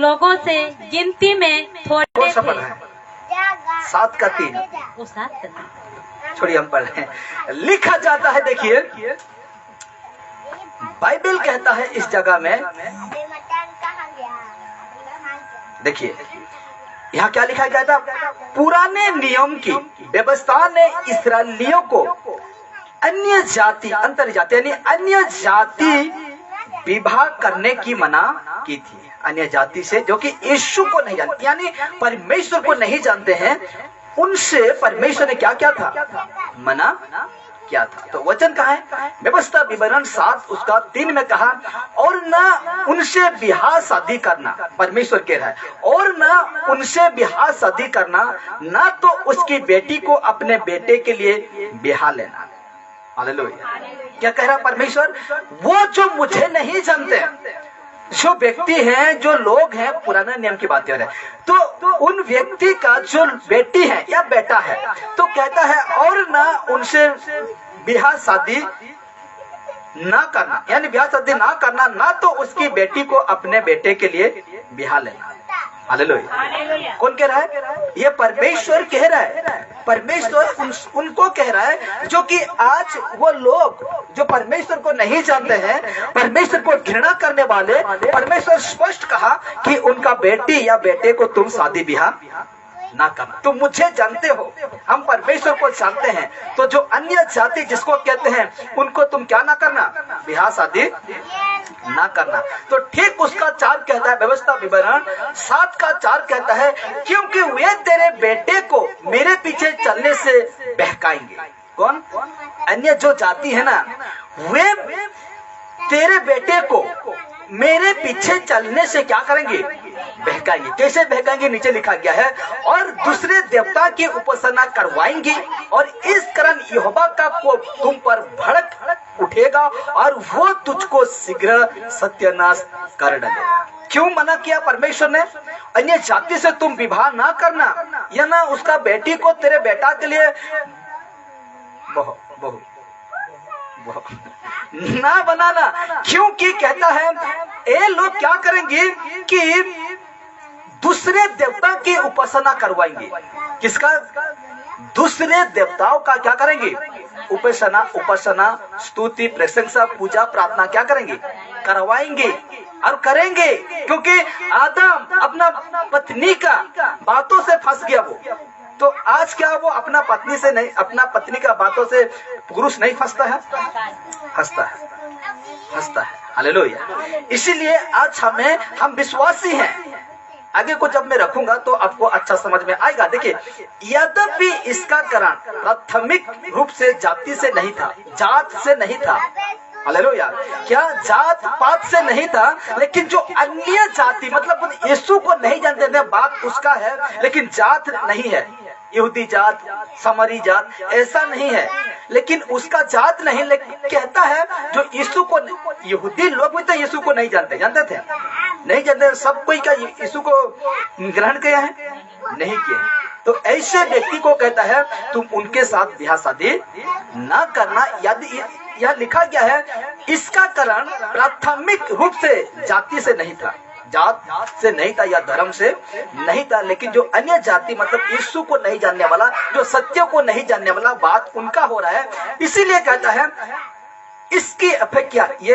लोगों से गिनती में थोड़े थे। 7 का 3, वो 7 का 3। छोड़िए हम पढ़ रहे हैं। लिखा जाता है, देखिए बाइबल कहता है इस जगह में, देखिए यहाँ क्या लिखा गया था, पुराने नियम की व्यवस्था ने इस्राएलियों को अन्य जाति, अंतर जाति यानी अन्य जाति विवाह करने की मना की थी। अन्य जाति से जो कि यीशु को नहीं जानते, यानी परमेश्वर को नहीं जानते हैं, उनसे परमेश्वर ने क्या क्या था, मना क्या था। तो वचन कहा है, व्यवस्था विवरण 7 उसका 3 में कहा, और न उनसे ब्याह शादी करना, परमेश्वर कह रहा है, और न उनसे ब्याह शादी करना, न तो उसकी बेटी को अपने बेटे के लिए ब्याह लेना। हालेलुया। क्या कह रहा परमेश्वर, वो जो मुझे नहीं जानते, जो व्यक्ति हैं, जो लोग हैं, पुराना नियम की बात कर रहे हैं, तो उन व्यक्ति का जो बेटी है या बेटा है, तो कहता है और ना उनसे ब्याह शादी ना करना, यानी ब्याह शादी ना करना, ना तो उसकी बेटी को अपने बेटे के लिए ब्याह लेना। हालेलुया। कौन कह रहा है, ये परमेश्वर कह रहा है। परमेश्वर उनको कह रहा है जो कि आज वो लोग जो परमेश्वर को नहीं जानते हैं, परमेश्वर को घृणा करने वाले, परमेश्वर स्पष्ट कहा कि उनका बेटी या बेटे को तुम शादी ब्याह ना करना। तुम मुझे जानते हो, हम परमेश्वर को जानते हैं, तो जो अन्य जाति जिसको कहते हैं उनको तुम क्या ना करना, ब्याह शादी ना करना। तो ठीक उसका 4 कहता है, व्यवस्था विवरण 7 का 4 कहता है, क्योंकि वे तेरे बेटे को मेरे पीछे चलने से बहकाएंगे। कौन, अन्य जो जाति है ना, वे तेरे बेटे को मेरे पीछे चलने से क्या करेंगे, बहकाएंगे। कैसे बहकाएंगे, नीचे लिखा गया है, और दूसरे देवता की उपासना करवाएंगे, और इस कारण यहोवा का कोप तुम पर भड़क उठेगा और वो तुझको शीघ्र सत्यानाश कर डालेगा। क्यों मना किया परमेश्वर ने, अन्य जाति से तुम विवाह ना करना, या ना उसका बेटी को तेरे बेटा के लिए ना बनाना। क्योंकि कहता है ये लोग क्या करेंगे कि दूसरे देवता की उपासना करवाएंगे। किसका, दूसरे देवताओं का क्या करेंगे, उपासना स्तुति प्रशंसा पूजा प्रार्थना क्या करेंगे, करवाएंगे और करेंगे। क्योंकि आदम अपना पत्नी का बातों से फंस गया वो, तो आज क्या वो अपना पत्नी से नहीं, अपना पत्नी का बातों से पुरुष नहीं फंसता है, हंसता है। हालेलुया। इसीलिए आज हम विश्वासी हैं। आगे को जब मैं रखूंगा तो आपको अच्छा समझ में आएगा। देखिए, यद्यपि इसका कारण प्राथमिक रूप से जाति से नहीं था, जात से नहीं था। हालेलुया। क्या जात पात से नहीं था, लेकिन जो अन्य जाति, मतलब यीशु को नहीं जानते थे, बात उसका है, लेकिन जात नहीं है। यहूदी जात, समरी जात ऐसा नहीं है, लेकिन उसका जात नहीं। लेकिन कहता है जो यीशु को, यहूदी लोग भी तो यीशु को नहीं जानते, जानते थे, नहीं जानते। सब कोई क्या यीशु को ग्रहण किया है, नहीं किया। तो ऐसे व्यक्ति को कहता है तुम उनके साथ ब्याह शादी ना करना। यदि यह लिखा गया है, इसका कारण प्राथमिक रूप से जाति से नहीं था, जात से नहीं था या धर्म से नहीं था, लेकिन जो अन्य जाति, मतलब यीशु को नहीं जानने वाला, जो सत्य को नहीं जानने वाला, बात उनका हो रहा है। इसीलिए कहता है इसकी अपेक्षा ये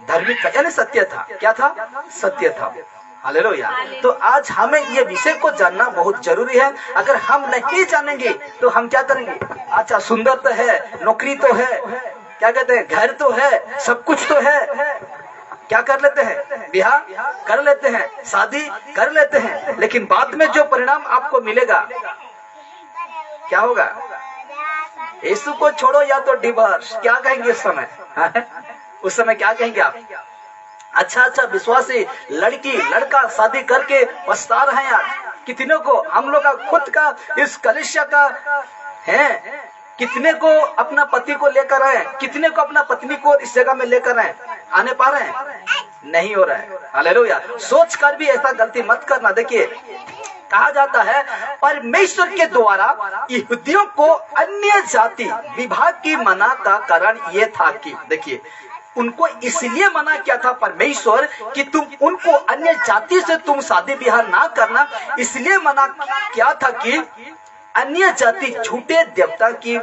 धार्मिक था, यानी सत्य था। क्या था, सत्य था। हालेलुया। तो आज हमें ये विषय को जानना बहुत जरूरी है। अगर हम नहीं जानेंगे तो हम क्या करेंगे, अच्छा सुंदर तो है, नौकरी तो है, क्या कहते हैं, घर तो है, सब कुछ तो है, क्या कर लेते हैं, ब्याह कर लेते हैं, शादी कर लेते हैं, लेकिन बाद में जो परिणाम आपको मिलेगा क्या होगा, यीशु को छोड़ो या तो डिवोर्स। क्या कहेंगे उस समय उस समय क्या कहेंगे आप, अच्छा विश्वासी लड़की लड़का शादी करके पछता रहे हैं। यार कितने को हम लोग का खुद का इस कलिसिया का है, कितने को अपना पति को लेकर आए, कितने को अपना पत्नी को इस जगह में लेकर आए, आने पा रहे हैं, नहीं हो रहा है। हालेलुया। सोच कर भी ऐसा गलती मत करना। देखिए, कहा जाता है परमेश्वर के द्वारा यहूदियों को अन्य जाति विवाह की मना का कारण यह था कि, देखिए, उनको इसलिए मना किया था परमेश्वर कि तुम उनको अन्य जाति से तुम शादी ब्याह ना करना, इसलिए मना किया था कि अन्य जाति झूठे देवता की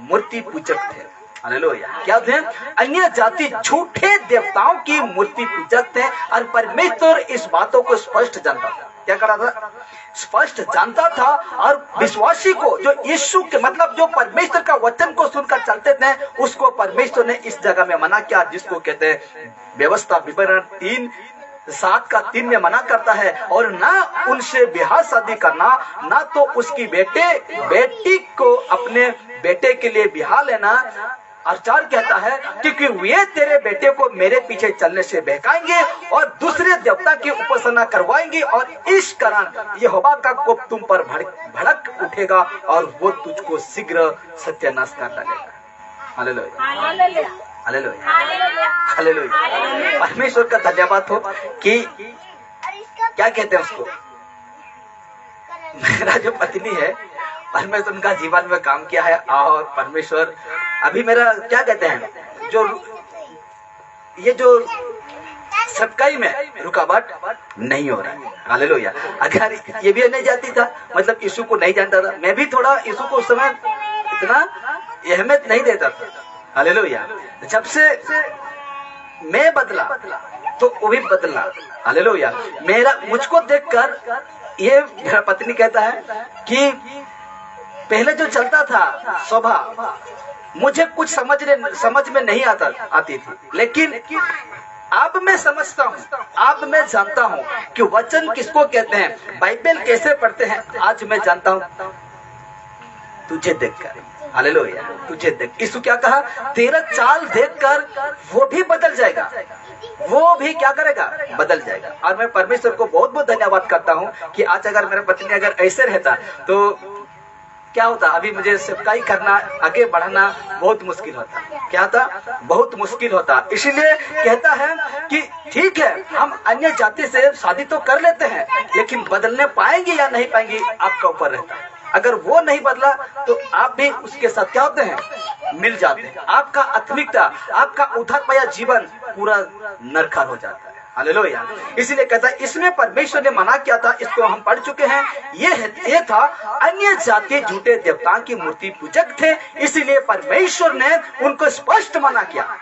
मूर्ति पूजक थे। हालेलुया। क्या थे? अन्य जाति झूठे देवताओं की मूर्ति पूजक थे और परमेश्वर इस बातों को स्पष्ट जानता था। क्या कर रहा था? स्पष्ट जानता था। और विश्वासी को जो यीशु के मतलब जो परमेश्वर का वचन को सुनकर चलते थे, उसको परमेश्वर ने इस जगह में मना किया, जिसको कहते हैं व्यवस्था विवरण 3:7 में मना करता है। और ना उनसे ब्याह शादी करना, ना तो उसकी बेटी को अपने बेटे के लिए ब्याह लेना। और 4 कहता है क्योंकि वे तेरे बेटे को मेरे पीछे चलने से बहकाएंगे और दूसरे देवता की उपासना करवाएंगे, और इस कारण यहोवा का कोप तुम पर भड़क उठेगा और वो तुझको शीघ्र सत्यानाश कर डालेगा। Hallelujah, hallelujah, hallelujah. परमेश्वर का धन्यवाद हो कि क्या कहते हैं उसको, मेरा जो पत्नी है परमेश्वर उनका जीवन में काम किया है। और परमेश्वर अभी मेरा क्या कहते हैं ये जो सबकाई में रुकावट नहीं हो रहा है। हालेलुया। अगर ये भी नहीं जाती था, मतलब यीशु को नहीं जानता था, मैं भी थोड़ा यीशु को उस समय इतना अहमियत नहीं देता था। हालेलुया। जब से मैं बदला तो वो भी बदला। हालेलुया। मुझको देखकर ये मेरा पत्नी कहता है कि पहले जो चलता था स्वभाव, मुझे कुछ समझ में नहीं आती थी, लेकिन अब मैं समझता हूँ, अब मैं जानता हूँ कि वचन किसको कहते हैं, बाइबल कैसे पढ़ते हैं। आज मैं जानता हूँ तुझे देखकर। हालेलुया। तुझे देख, यीशु क्या कहा, तेरा चाल देखकर वो भी बदल जाएगा, वो भी क्या करेगा, बदल जाएगा। और मैं परमेश्वर को बहुत बहुत धन्यवाद करता हूँ कि आज अगर मेरा पत्नी अगर ऐसे रहता तो क्या होता, अभी मुझे सेवकाई करना, आगे बढ़ना बहुत मुश्किल होता। क्या था, बहुत मुश्किल होता। इसीलिए कहता है कि ठीक है, हम अन्य जाति से शादी तो कर लेते हैं, लेकिन बदलने पाएंगे या नहीं पाएंगे आपका ऊपर रहता है। अगर वो नहीं बदला तो आप भी उसके साथ क्या होते हैं, मिल जाते हैं। आपका आत्मिकता, आपका उद्धार पाया जीवन पूरा नरकार हो जाता है। हालेलुया। इसलिए कहता है, इसमें परमेश्वर ने मना किया था, इसको हम पढ़ चुके हैं। ये था अन्य जाति झूठे देवताओं की मूर्ति पूजक थे, इसलिए परमेश्वर ने उनको स्पष्ट मना किया।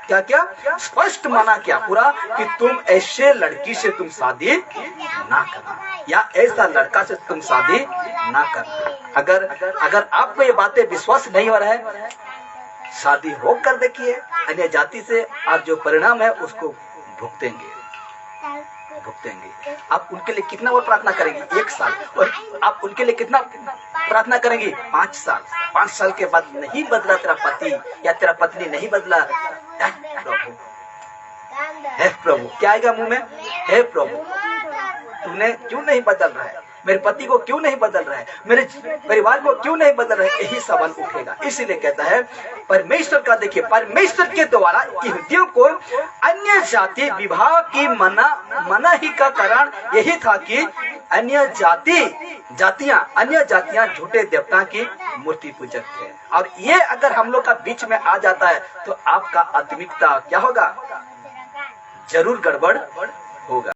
क्या क्या स्पष्ट मना किया पूरा कि तुम ऐसे लड़की से तुम शादी ना करना, या ऐसा लड़का से तुम शादी ना करना। अगर आपको ये बातें विश्वास नहीं हो रहा है, शादी हो कर देखिए अन्य जाति से, और जो परिणाम है उसको भुगतेंगे। आप उनके लिए कितना और प्रार्थना करेंगे, 1 साल, और आप उनके लिए कितना प्रार्थना करेंगे, 5 साल। 5 साल के बाद नहीं बदला तेरा पति या तेरा पत्नी नहीं बदला, हे प्रभु, क्या आएगा मुंह में, हे प्रभु तूने क्यों नहीं बदल रहा है, मेरे पति को क्यों नहीं बदल रहा है, मेरे परिवार को क्यों नहीं बदल रहा है, यही सवाल उठेगा। इसीलिए कहता है परमेश्वर का, देखिए परमेश्वर के द्वारा यहूदियों को अन्य जाति विवाह की मना ही का कारण यही था कि अन्य जातियां झूठे देवता की मूर्ति पूजक थे। और ये अगर हम लोग का बीच में आ जाता है तो आपका आत्मिकता क्या होगा, जरूर गड़बड़ होगा।